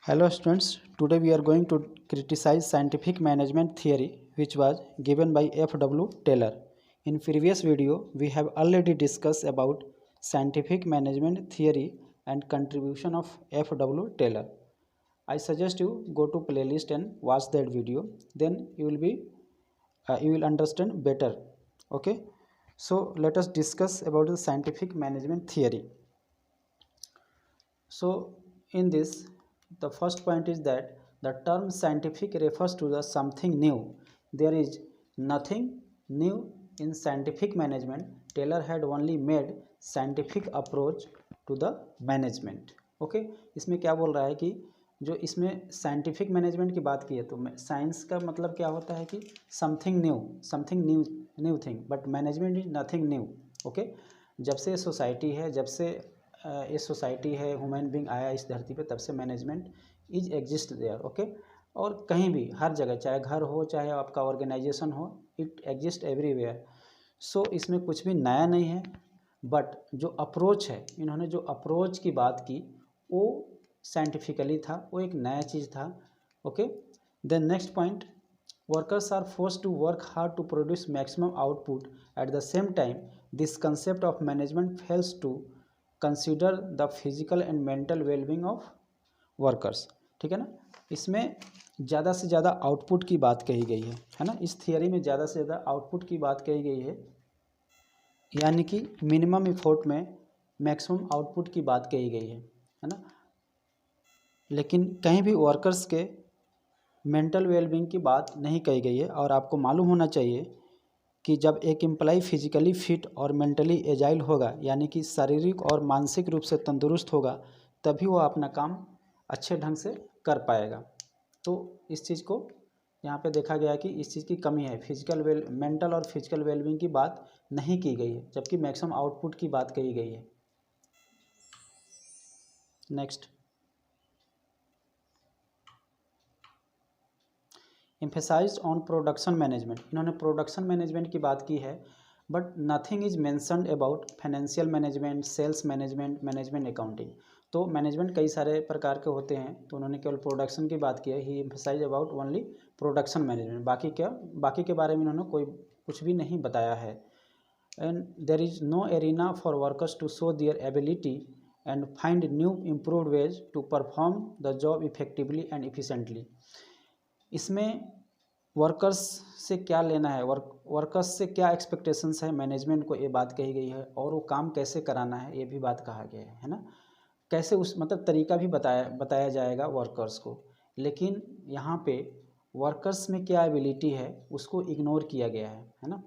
Hello students, today we are going to criticize scientific management theory which was given by F.W. Taylor. In previous video, we have already discussed about scientific management theory and contribution of F.W. Taylor. I suggest you go to playlist and watch that video, then you will understand better. Okay, so let us discuss about the scientific management theory. So in this, the first point is that the term scientific refers to the something new. There is nothing new in scientific management. Taylor had only made scientific approach to the management. Okay इसमें क्या बोल रहा है कि जो इसमें scientific management की बात की है तो साइंस का मतलब क्या होता है कि something new thing, but management is nothing new. Okay, जब से सोसाइटी है, जब से ये सोसाइटी है, ह्यूमन बींग आया इस धरती पे, तब से management is exist there. Okay, और कहीं भी हर जगह, चाहे घर हो चाहे आपका ऑर्गेनाइजेशन हो, इट एग्जिस्ट एवरीवेयर. सो इसमें कुछ भी नया नहीं है, बट जो अप्रोच है, इन्होंने जो अप्रोच की बात की वो साइंटिफिकली था, वो एक नया चीज़ था. Okay, then next point, workers are forced to work hard to produce maximum output. At the same time this concept of management fails to consider the physical and mental wellbeing of workers. ठीक है ना, इसमें ज़्यादा से ज़्यादा output की बात कही गई है ना. इस थियरी में ज़्यादा से ज़्यादा आउटपुट की बात कही गई है, यानी कि मिनिमम इफोर्ट में मैक्सिमम आउटपुट की बात कही गई है ना. लेकिन कहीं भी वर्कर्स के मेंटल वेलबींग की बात नहीं कही गई है. और आपको मालूम होना चाहिए कि जब एक एम्प्लॉय फिजिकली फिट और मेंटली एजाइल होगा, यानी कि शारीरिक और मानसिक रूप से तंदुरुस्त होगा, तभी वो अपना काम अच्छे ढंग से कर पाएगा. तो इस चीज़ को यहाँ पे देखा गया कि इस चीज़ की कमी है. मेंटल और फिजिकल वेलबींग की बात नहीं की गई है, जबकि मैक्सिमम आउटपुट की बात कही गई है. Next, emphasize on production management. इन्होंने प्रोडक्शन मैनेजमेंट की बात की है, but nothing is mentioned about financial management, sales management, management accounting. तो मैनेजमेंट कई सारे प्रकार के होते हैं, तो उन्होंने केवल प्रोडक्शन की बात की है. He emphasize about only production management. बाकी के बारे में इन्होंने कोई कुछ भी नहीं बताया है. And there is no arena for workers to show their ability and find new improved ways to perform the job effectively and efficiently. इसमें वर्कर्स से क्या लेना है, वर्कर्स से क्या एक्सपेक्टेशंस है मैनेजमेंट को, ये बात कही गई है. और वो काम कैसे कराना है ये भी बात कहा गया है ना. कैसे उस मतलब तरीका भी बताया जाएगा वर्कर्स को. लेकिन यहाँ पे वर्कर्स में क्या एबिलिटी है उसको इग्नोर किया गया है ना.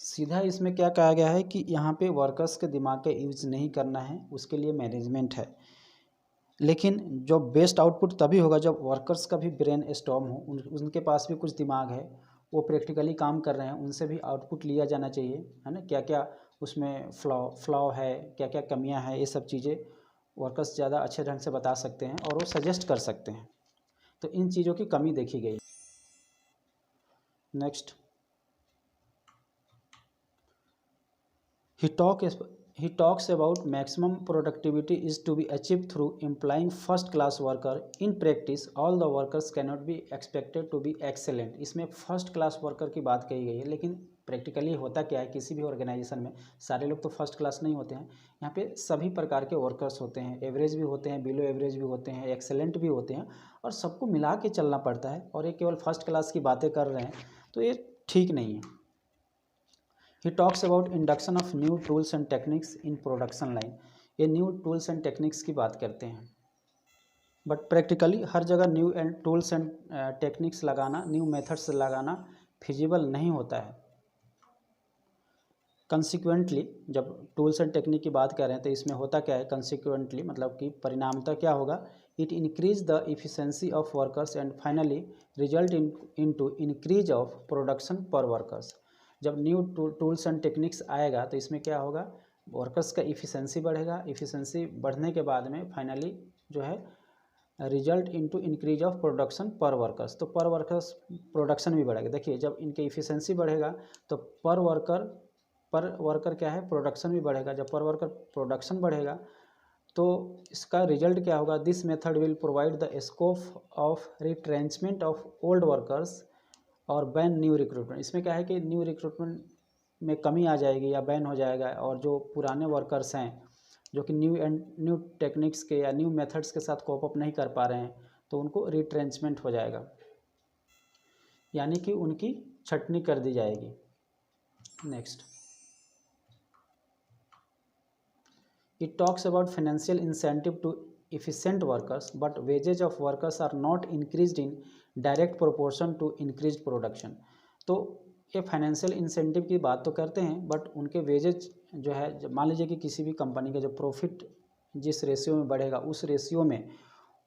सीधा इसमें क्या कहा गया है कि यहाँ पे वर्कर्स के दिमाग का यूज नहीं करना है, उसके लिए मैनेजमेंट है. लेकिन जो बेस्ट आउटपुट तभी होगा जब वर्कर्स का भी ब्रेन स्टॉर्म हो, उनके पास भी कुछ दिमाग है, वो प्रैक्टिकली काम कर रहे हैं, उनसे भी आउटपुट लिया जाना चाहिए है ना. क्या क्या उसमें फ्लॉ है, क्या क्या कमियां हैं, ये सब चीज़ें वर्कर्स ज़्यादा अच्छे ढंग से बता सकते हैं और वो सजेस्ट कर सकते हैं. तो इन चीज़ों की कमी देखी गई. Next, He talks about maximum productivity is to be achieved through employing first class worker. In practice, all the workers cannot be expected to be excellent. इसमें फर्स्ट क्लास वर्कर की बात कही गई है, लेकिन प्रैक्टिकली होता क्या है, किसी भी ऑर्गेनाइजेशन में सारे लोग तो फर्स्ट क्लास नहीं होते हैं. यहाँ पे सभी प्रकार के वर्कर्स होते हैं, एवरेज भी होते हैं, बिलो एवरेज भी होते हैं, एक्सेलेंट भी होते हैं, और सबको मिला के चलना पड़ता है. और ये केवल फर्स्ट क्लास की बातें कर रहे हैं तो ये ठीक नहीं है. He talks about induction of new tools and techniques in production line. ये न्यू टूल्स एंड टेक्निक्स की बात करते हैं, बट प्रैक्टिकली हर जगह new and tools and techniques लगाना, न्यू मेथड्स लगाना फिजिबल नहीं होता है. कंसिक्वेंटली जब टूल्स एंड टेक्निक की बात कर रहे हैं तो इसमें होता क्या है, कंसिक्वेंटली मतलब कि परिणामतः क्या होगा, it increase the efficiency of workers and finally result in to increase of production per workers. जब न्यू टूल्स एंड टेक्निक्स आएगा तो इसमें क्या होगा, वर्कर्स का इफिशेंसी बढ़ेगा. इफिशेंसी बढ़ने के बाद में फाइनली जो है result into increase of production per workers. तो पर वर्कर्स प्रोडक्शन भी बढ़ेगा. देखिए जब इनके इफिशेंसी बढ़ेगा तो पर वर्कर क्या है, प्रोडक्शन भी बढ़ेगा. जब पर वर्कर प्रोडक्शन बढ़ेगा तो इसका रिजल्ट क्या होगा, this method will provide the scope of retrenchment of old workers और बैन न्यू रिक्रूटमेंट। इसमें क्या है कि न्यू रिक्रूटमेंट में कमी आ जाएगी या बैन हो जाएगा, और जो पुराने वर्कर्स हैं जो कि न्यू टेक्निक्स के या न्यू मेथड्स के साथ कोप अप नहीं कर पा रहे हैं, तो उनको रिट्रेंचमेंट हो जाएगा, यानी कि उनकी छटनी कर दी जाएगी। Next, it talks about financial incentive to efficient workers, but wages of workers are not increased in direct proportion to increased production। तो ये फाइनेंशियल इंसेंटिव की बात तो करते हैं, बट उनके वेजेज जो है, मान लीजिए कि किसी भी कंपनी का जो प्रॉफिट जिस रेशियो में बढ़ेगा उस रेशियो में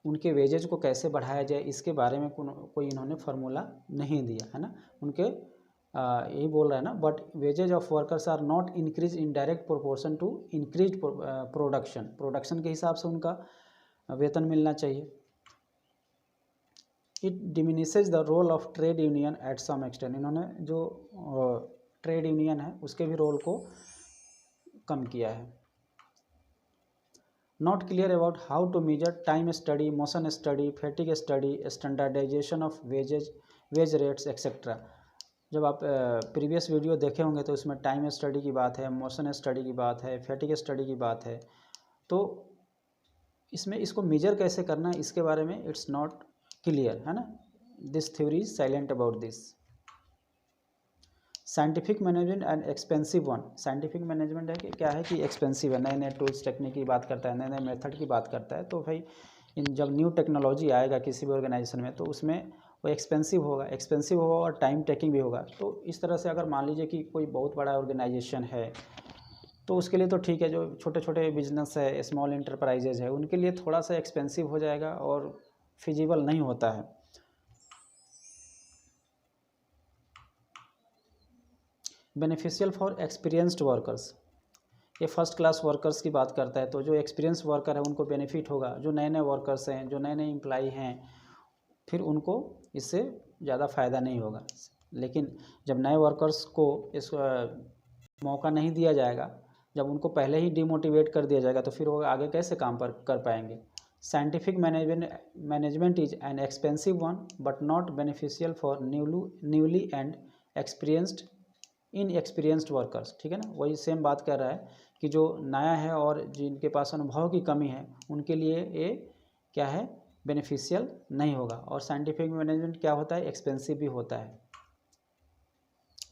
उनके वेजेज को कैसे बढ़ाया जाए, इसके बारे में कोई इन्होंने फार्मूला नहीं दिया है ना। उनके यही बोल रहा है ना, but wages of workers are not increase in direct proportion to increase production के हिसाब से उनका वेतन मिलना चाहिए। It diminishes the role of trade union at some extent. इन्होंने जो ट्रेड यूनियन है उसके भी रोल को कम किया है। Not clear about how to measure time study, motion study, fatigue study, standardization of wage rates etcetera. जब आप प्रीवियस वीडियो देखे होंगे तो उसमें टाइम स्टडी की बात है, मोशन स्टडी की बात है, फैटिग स्टडी की बात है, तो इसमें इसको मेजर कैसे करना है इसके बारे में इट्स नॉट क्लियर है ना। This theory is silent about this. Scientific management and expensive one. Scientific management है कि क्या है कि एक्सपेंसिव है, नए नए टूल्स टेक्निक की बात करता है, नए नए मेथड की बात करता है। तो भाई जब न्यू टेक्नोलॉजी आएगा किसी भी ऑर्गेनाइजेशन में तो उसमें वो एक्सपेंसिव होगा और टाइम टेकिंग भी होगा। तो इस तरह से अगर मान लीजिए कि कोई बहुत बड़ा ऑर्गेनाइजेशन है तो उसके लिए तो ठीक है, जो छोटे छोटे बिजनेस है, स्मॉल इंटरप्राइजेज है, उनके लिए थोड़ा सा एक्सपेंसिव हो जाएगा और फिजिबल नहीं होता है। बेनिफिशियल फॉर एक्सपीरियंस्ड वर्कर्स, ये फर्स्ट क्लास वर्कर्स की बात करता है। तो जो एक्सपीरियंस वर्कर है उनको बेनिफिट होगा, जो नए नए वर्कर्स हैं, जो नए नए एम्प्लॉई हैं, फिर उनको इससे ज़्यादा फ़ायदा नहीं होगा। लेकिन जब नए वर्कर्स को इस मौका नहीं दिया जाएगा, जब उनको पहले ही डिमोटिवेट कर दिया जाएगा, तो फिर वो आगे कैसे काम कर पाएंगे। Scientific management is an expensive one but not beneficial for newly and experienced inexperienced workers. ठीक है ना, वही सेम बात कर रहा है कि जो नया है और जिनके पास अनुभव की कमी है उनके लिए ये क्या है, बेनिफिशियल नहीं होगा। और साइंटिफिक मैनेजमेंट क्या होता है, एक्सपेंसिव भी होता है।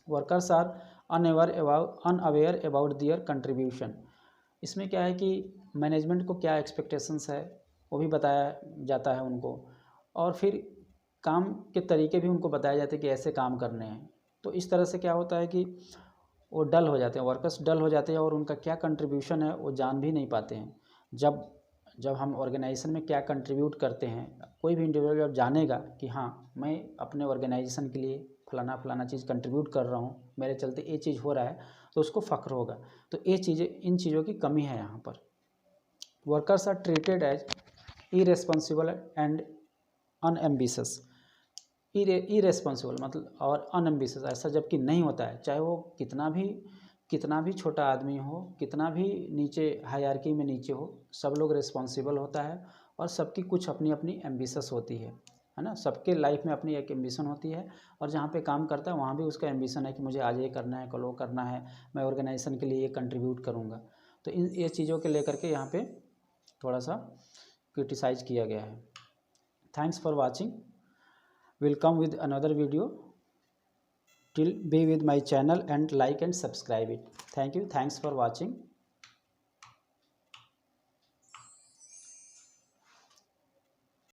Workers are unaware about their contribution. इसमें क्या है कि मैनेजमेंट को क्या एक्सपेक्टेशंस है वो भी बताया जाता है उनको, और फिर काम के तरीके भी उनको बताए जाते हैं कि ऐसे काम करने हैं। तो इस तरह से क्या होता है कि वो डल हो जाते हैं, वर्कर्स डल हो जाते हैं और उनका क्या कंट्रीब्यूशन है वो जान भी नहीं पाते हैं। जब हम ऑर्गेनाइजेशन में क्या कंट्रीब्यूट करते हैं, कोई भी इंडिविजुअल जब जानेगा कि हाँ मैं अपने ऑर्गेनाइजेशन के लिए फलाना चीज़ कंट्रीब्यूट कर रहा हूँ, मेरे चलते ये चीज़ हो रहा है, तो उसको फ़ख्र होगा। तो ये चीज़ें, इन चीज़ों की कमी है यहाँ पर। Workers are treated as irresponsible and unambitious. Irresponsible मतलब और अनएम्बिशियस ऐसा जबकि नहीं होता है, चाहे वो कितना भी छोटा आदमी हो, कितना भी नीचे हायरार्की में नीचे हो, सब लोग रिस्पॉन्सिबल होता है और सबकी कुछ अपनी अपनी एम्बिशस होती है ना। सबके लाइफ में अपनी एक एम्बिशन होती है और जहाँ पे काम करता है वहाँ भी उसका एम्बिशन है कि मुझे आज ये करना है, कल वो करना है, मैं ऑर्गेनाइजेशन के लिए ये कंट्रीब्यूट करूँगा। तो ये चीज़ों के लेकर के यहाँ पे थोड़ा सा क्रिटिसाइज किया गया है। Thanks for watching, will come with another video. Till be with my channel and like and subscribe it. Thank you. Thanks for watching.